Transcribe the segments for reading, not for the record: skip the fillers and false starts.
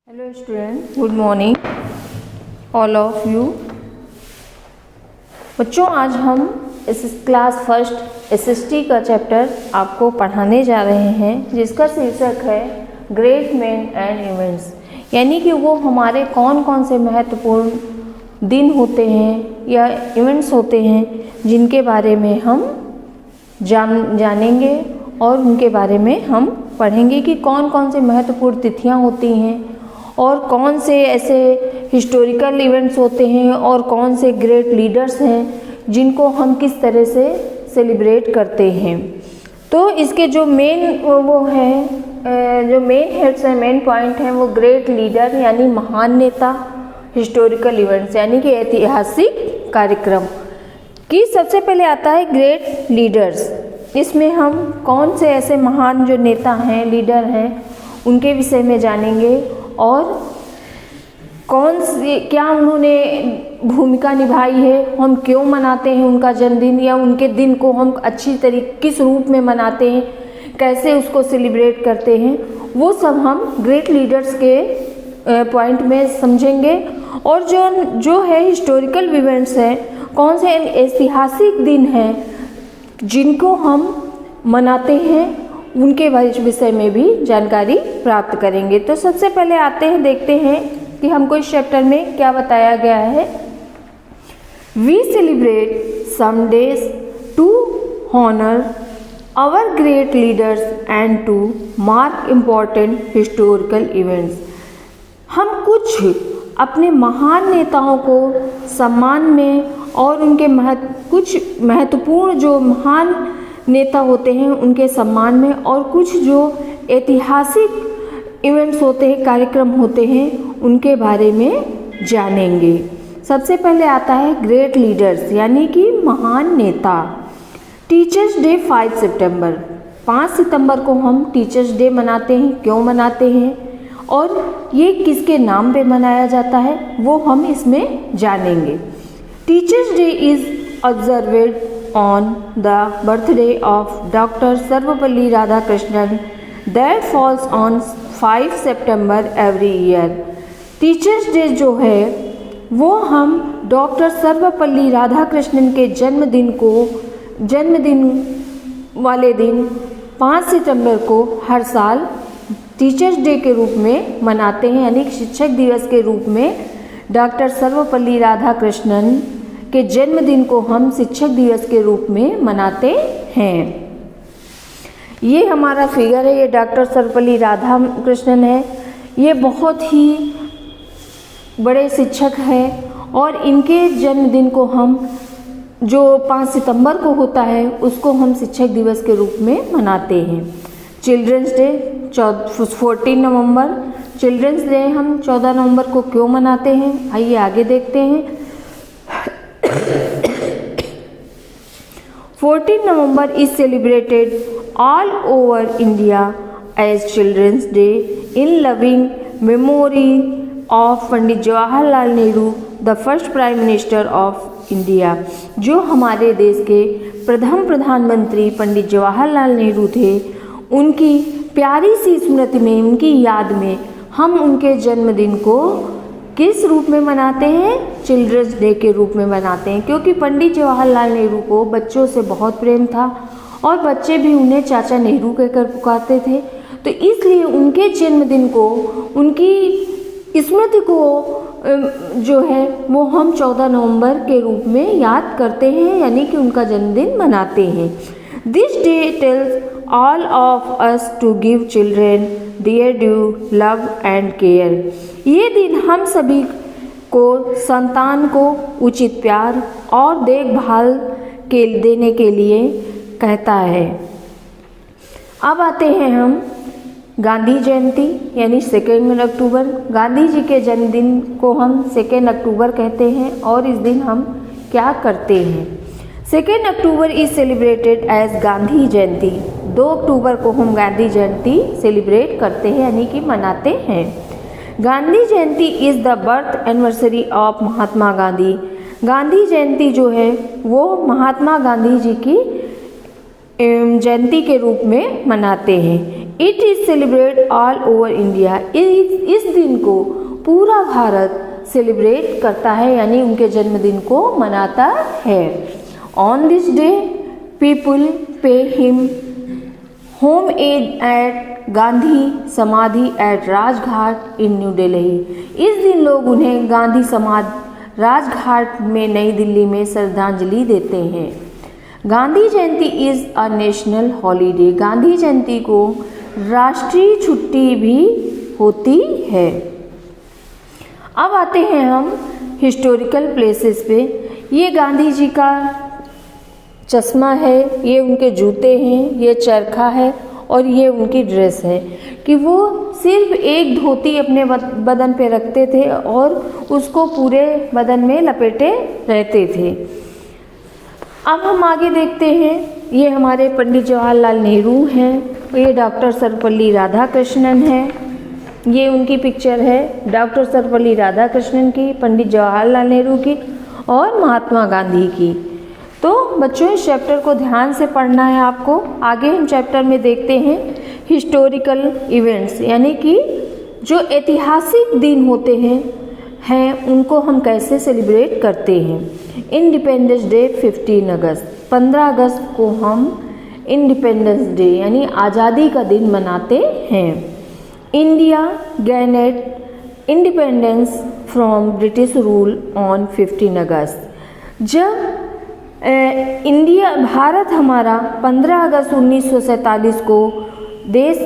Hello student, good morning all of you. बच्चों, आज हम इस क्लास फर्स्ट एसएसटी का चैप्टर आपको पढ़ाने जा रहे हैं, जिसका शीर्षक है ग्रेट मैन एंड इवेंट्स। यानी कि वो हमारे कौन कौन से महत्वपूर्ण दिन होते हैं या इवेंट्स होते हैं जिनके बारे में हम जानेंगे और उनके बारे में हम पढ़ेंगे कि कौन कौन से महत्वपूर्ण तिथियां होती हैं और कौन से ऐसे हिस्टोरिकल इवेंट्स होते हैं और कौन से ग्रेट लीडर्स हैं जिनको हम किस तरह से सेलिब्रेट करते हैं। तो इसके जो मेन हेड्स हैं, मेन पॉइंट हैं, वो ग्रेट लीडर यानी महान नेता, हिस्टोरिकल इवेंट्स यानी कि ऐतिहासिक कार्यक्रम की। सबसे पहले आता है ग्रेट लीडर्स। इसमें हम कौन से ऐसे महान जो नेता हैं, लीडर हैं, उनके विषय में जानेंगे और क्या उन्होंने भूमिका निभाई है, हम क्यों मनाते हैं उनका जन्मदिन या उनके दिन को हम अच्छी तरीके किस रूप में मनाते हैं, कैसे उसको सेलिब्रेट करते हैं, वो सब हम ग्रेट लीडर्स के पॉइंट में समझेंगे। और जो है हिस्टोरिकल इवेंट्स हैं, कौन से ऐतिहासिक दिन हैं जिनको हम मनाते हैं, उनके विषय में भी जानकारी प्राप्त करेंगे। तो सबसे पहले आते हैं, देखते हैं कि हमको इस चैप्टर में क्या बताया गया है। We celebrate some days to honour our great leaders and to mark important historical events. हम कुछ अपने महान नेताओं को सम्मान में और उनके कुछ महत्वपूर्ण जो महान नेता होते हैं उनके सम्मान में और कुछ जो ऐतिहासिक इवेंट्स होते हैं, कार्यक्रम होते हैं, उनके बारे में जानेंगे। सबसे पहले आता है ग्रेट लीडर्स यानी कि महान नेता। टीचर्स डे 5 सितंबर, 5 सितंबर को हम टीचर्स डे मनाते हैं। क्यों मनाते हैं और ये किसके नाम पे मनाया जाता है, वो हम इसमें जानेंगे। Teachers' Day is observed on the birthday of Dr. Sarvapalli Radhakrishnan that falls on 5 September every year। Teachers day जो है वो हम डॉक्टर सर्वपल्ली राधाकृष्णन के जन्मदिन वाले दिन 5 सितंबर को हर साल टीचर्स डे के रूप में मनाते हैं, यानी शिक्षक दिवस के रूप में डॉक्टर सर्वपल्ली राधाकृष्णन के जन्मदिन को हम शिक्षक दिवस के रूप में मनाते हैं। ये हमारा फिगर है, ये डॉक्टर सर्वपल्ली राधाकृष्णन है। ये बहुत ही बड़े शिक्षक हैं और इनके जन्मदिन को हम जो 5 सितंबर को होता है उसको हम शिक्षक दिवस के रूप में मनाते हैं। चिल्ड्रंस डे 14 नवंबर। चिल्ड्रंस डे हम 14 नवंबर को क्यों मनाते हैं, आइए आगे देखते हैं। 14 November is celebrated all over India as Children's Day in loving memory of Pandit Jawaharlal Nehru, the first Prime Minister of India। जो हमारे देश के प्रथम प्रधानमंत्री पंडित जवाहरलाल नेहरू थे, उनकी प्यारी सी स्मृति में, उनकी याद में हम उनके जन्मदिन को किस रूप में मनाते हैं, चिल्ड्रंस डे के रूप में मनाते हैं। क्योंकि पंडित जवाहरलाल नेहरू को बच्चों से बहुत प्रेम था और बच्चे भी उन्हें चाचा नेहरू कहकर पुकारते थे। तो इसलिए उनके जन्मदिन को, उनकी स्मृति को जो है वो हम 14 नवंबर के रूप में याद करते हैं, यानी कि उनका जन्मदिन मनाते हैं। This day tells all of us to give children their due love and care. ये दिन हम सभी को संतान को उचित प्यार और देखभाल देने के लिए कहता है। अब आते हैं हम गांधी जयंती यानी 2 अक्टूबर। गांधी जी के जन्मदिन को हम 2 अक्टूबर कहते हैं और इस दिन हम क्या करते हैं। 2 October is celebrated as Gandhi Jayanti. 2 अक्टूबर को हम गांधी जयंती सेलिब्रेट करते हैं यानी कि मनाते हैं। Gandhi Jayanti is the birth anniversary of Mahatma Gandhi. Gandhi Jayanti जो है वो महात्मा गांधी जी की जयंती के रूप में मनाते हैं। It is celebrate all over India. इस दिन को पूरा भारत सेलिब्रेट करता है, यानी उनके जन्मदिन को मनाता है। On this day people pay him homage at Gandhi Samadhi at Rajghat in New Delhi. इस दिन लोग उन्हें गांधी समाधि राजघाट में नई दिल्ली में श्रद्धांजलि देते हैं। Gandhi Jayanti is a national holiday. Gandhi Jayanti को राष्ट्रीय छुट्टी भी होती है। अब आते हैं हम हिस्टोरिकल प्लेसेस पे। ये गांधी जी का चश्मा है, ये उनके जूते हैं, ये चरखा है और ये उनकी ड्रेस है कि वो सिर्फ एक धोती अपने बदन पे रखते थे और उसको पूरे बदन में लपेटे रहते थे। अब हम आगे देखते हैं, ये हमारे पंडित जवाहरलाल नेहरू हैं, ये डॉक्टर सर्वपल्ली राधाकृष्णन हैं। ये उनकी पिक्चर है डॉक्टर सर्वपल्ली राधाकृष्णन की, पंडित जवाहरलाल नेहरू की और महात्मा गांधी की। तो बच्चों इस चैप्टर को ध्यान से पढ़ना है आपको। आगे हम चैप्टर में देखते हैं हिस्टोरिकल इवेंट्स, यानी कि जो ऐतिहासिक दिन होते हैं उनको हम कैसे सेलिब्रेट करते हैं। इंडिपेंडेंस डे 15 अगस्त, 15 अगस्त को हम इंडिपेंडेंस डे यानी आज़ादी का दिन मनाते हैं। India gained independence from British rule on 15 अगस्त। जब भारत हमारा 15 अगस्त 1947 को देश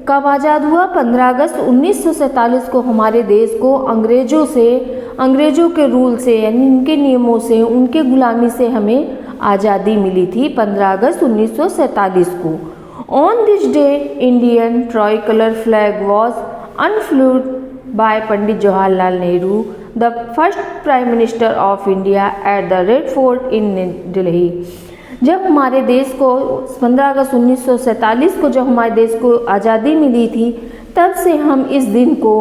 कब आज़ाद हुआ? 15 अगस्त 1947 को हमारे देश को अंग्रेज़ों के रूल से यानी उनके नियमों से, उनके गुलामी से हमें आज़ादी मिली थी 15 अगस्त 1947 को। On this day, Indian tricolor flag was unfurled by Pandit Jawaharlal Nehru, the first Prime Minister of India, at the Red Fort in Delhi. जब हमारे देश को 15 अगस्त 1947 को जब हमारे देश को आज़ादी मिली थी, तब से हम इस दिन को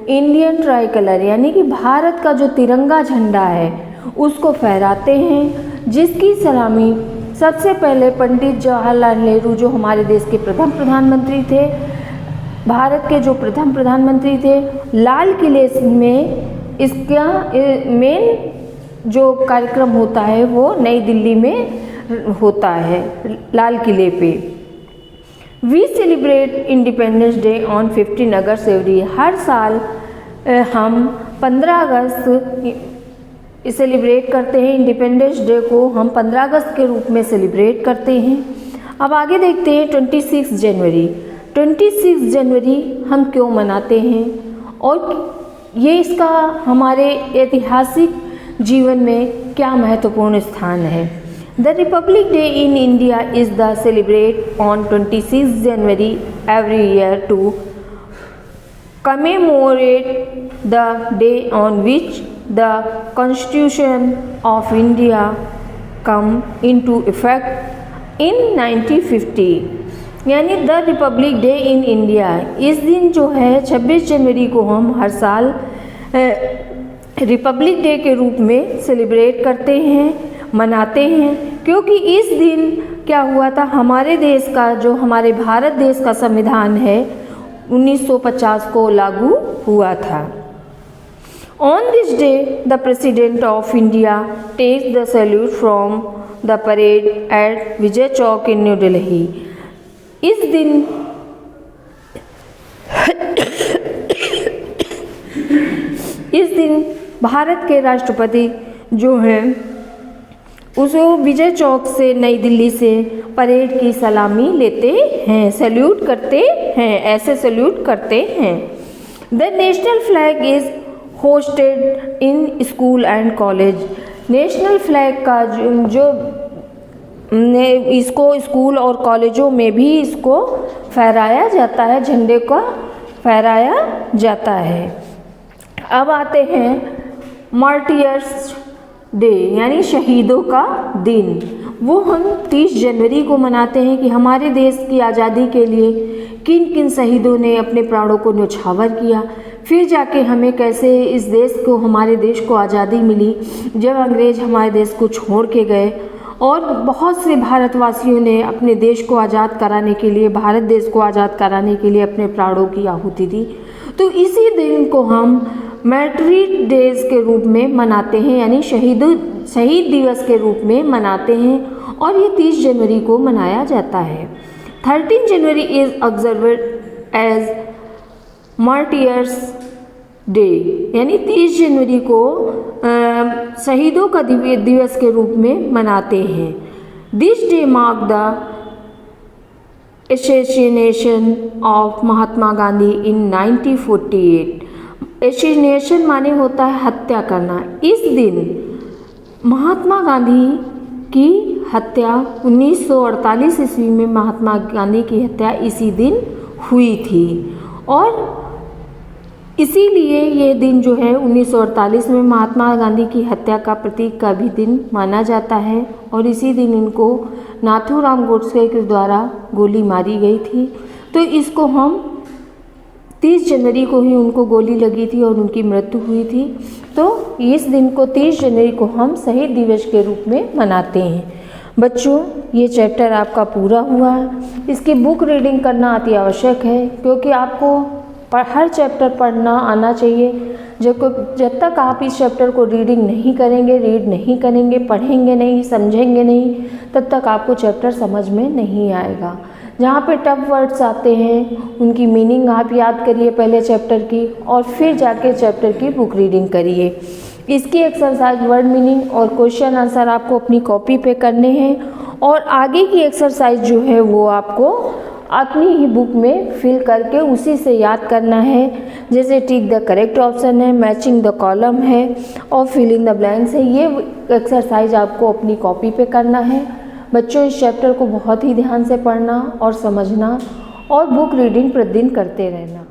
इंडियन ट्राइकलर यानी कि भारत का जो तिरंगा झंडा है उसको फहराते हैं, जिसकी सलामी सबसे पहले पंडित जवाहरलाल नेहरू जो हमारे देश के प्रथम प्रधानमंत्री थे, भारत के जो प्रथम प्रधानमंत्री थे, लाल किले में इसका मेन जो कार्यक्रम होता है वो नई दिल्ली में होता है, लाल किले पे। We celebrate Independence Day on 15 August every. हर साल हम 15 अगस्त सेलिब्रेट करते हैं। इंडिपेंडेंस डे को हम 15 अगस्त के रूप में सेलिब्रेट करते हैं। अब आगे देखते हैं 26 जनवरी। 26 जनवरी हम क्यों मनाते हैं और ये इसका हमारे ऐतिहासिक जीवन में क्या महत्वपूर्ण स्थान है। The Republic Day in India is the celebrate on 26 January every year to commemorate the day on which the Constitution of India come into effect in 1950। यानी the Republic Day in India, इस दिन जो है 26 जनवरी को हम हर साल Republic day के रूप में सेलिब्रेट करते हैं, मनाते हैं, क्योंकि इस दिन क्या हुआ था, हमारे देश का जो हमारे भारत देश का संविधान है 1950 को लागू हुआ था। On this day the President of India takes the salute from the parade at Vijay Chowk in New Delhi. इस दिन भारत के राष्ट्रपति जो हैं उसे विजय चौक से नई दिल्ली से परेड की सलामी लेते हैं, सैल्यूट करते हैं, ऐसे सैल्यूट करते हैं। The national flag is hosted in school and college. National flag का इसको स्कूल और कॉलेजों में भी इसको फहराया जाता है, झंडे का फहराया जाता है। अब आते हैं मार्टियर्स डे यानी शहीदों का दिन। वो हम 30 जनवरी को मनाते हैं कि हमारे देश की आज़ादी के लिए किन किन शहीदों ने अपने प्राणों को न्यौछावर किया, फिर जाके हमें कैसे इस देश को, हमारे देश को आज़ादी मिली जब अंग्रेज़ हमारे देश को छोड़ के गए। और बहुत से भारतवासियों ने अपने देश को आज़ाद कराने के लिए, भारत देश को आज़ाद कराने के लिए अपने प्राणों की आहुति दी। तो इसी दिन को हम मैट्रिक डेज के रूप में मनाते हैं, यानी शहीद दिवस के रूप में मनाते हैं और ये 30 जनवरी को मनाया जाता है। 13 January is observed as Martyrs' Day, यानी 30 जनवरी को शहीदों का दिवस के रूप में मनाते हैं। This day mark the assassination of Mahatma Gandhi in 1948। Assassination माने होता है हत्या करना। इस दिन महात्मा गांधी की हत्या 1948 ईस्वी में महात्मा गांधी की हत्या इसी दिन हुई थी और इसीलिए ये दिन जो है 1948 में महात्मा गांधी की हत्या का प्रतीक का भी दिन माना जाता है और इसी दिन इनको नाथूराम गोडसे के द्वारा गोली मारी गई थी। तो इसको हम 30 जनवरी को ही उनको गोली लगी थी और उनकी मृत्यु हुई थी। तो इस दिन को 30 जनवरी को हम शहीद दिवस के रूप में मनाते हैं। बच्चों, ये चैप्टर आपका पूरा हुआ है। इसकी बुक रीडिंग करना अति आवश्यक है क्योंकि आपको हर चैप्टर पढ़ना आना चाहिए। जब तक आप इस चैप्टर को रीड नहीं करेंगे, पढ़ेंगे नहीं, समझेंगे नहीं, तब तक आपको चैप्टर समझ में नहीं आएगा। जहाँ पे टफ वर्ड्स आते हैं उनकी मीनिंग आप याद करिए पहले चैप्टर की और फिर जाके चैप्टर की बुक रीडिंग करिए। इसकी एक्सरसाइज वर्ड मीनिंग और क्वेश्चन आंसर आपको अपनी कॉपी पे करने हैं और आगे की एक्सरसाइज जो है वो आपको अपनी ही बुक में फिल करके उसी से याद करना है। जैसे टिक द करेक्ट ऑप्शन है, मैचिंग द कॉलम है और फिल इन द ब्लैंक्स है। ये एक्सरसाइज आपको अपनी कॉपी पे करना है। बच्चों, इस चैप्टर को बहुत ही ध्यान से पढ़ना और समझना और बुक रीडिंग प्रतिदिन करते रहना।